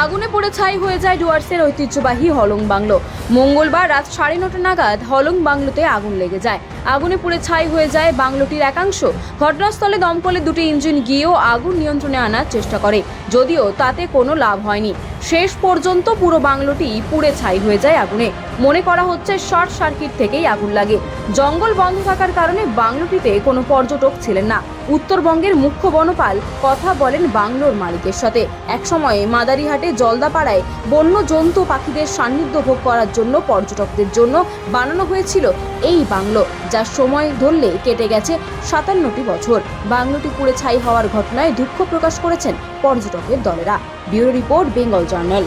আগুনে পুড়ে ছাই হয়ে যায় ডুয়ার্সের ঐতিহ্যবাহী হলং বাংলো। মঙ্গলবার রাত 9:30 নাগাদ হলং বাংলোতে আগুন লেগে যায়। আগুনে পুড়ে ছাই হয়ে যায় বাংলোটির একাংশ। ঘটনাস্থলে দমকলের দুটি ইঞ্জিন গিয়েও আগুন নিয়ন্ত্রণে আনার চেষ্টা করে, যদিও তাতে কোনো লাভ হয়নি। শেষ পর্যন্ত পুরো বাংলোটি পুড়ে ছাই হয়ে যায় আগুনে। মনে করা হচ্ছে শর্ট সার্কিট থেকেই আগুন লাগে। জঙ্গল বন্ধ থাকার কারণে বাংলোটিতে কোনো পর্যটক ছিলেন না। উত্তরবঙ্গের মুখ্য বনপাল কথা বলেন বাংলোর মালিকের সাথে। একসময় মাদারিহাটে জলদাপাড়ায় বন্য জন্তু পাখিদের সান্নিধ্য ভোগ করার জন্য পর্যটকদের জন্য বানানো হয়েছিল এই বাংলো, যার সময় ধরলে কেটে গেছে 57টি বছর। বাংলোটি পুড়ে ছাই হওয়ার ঘটনায় দুঃখ প্রকাশ করেছেন পর্যটকের দলেরা। Bureau report, Bengal journal.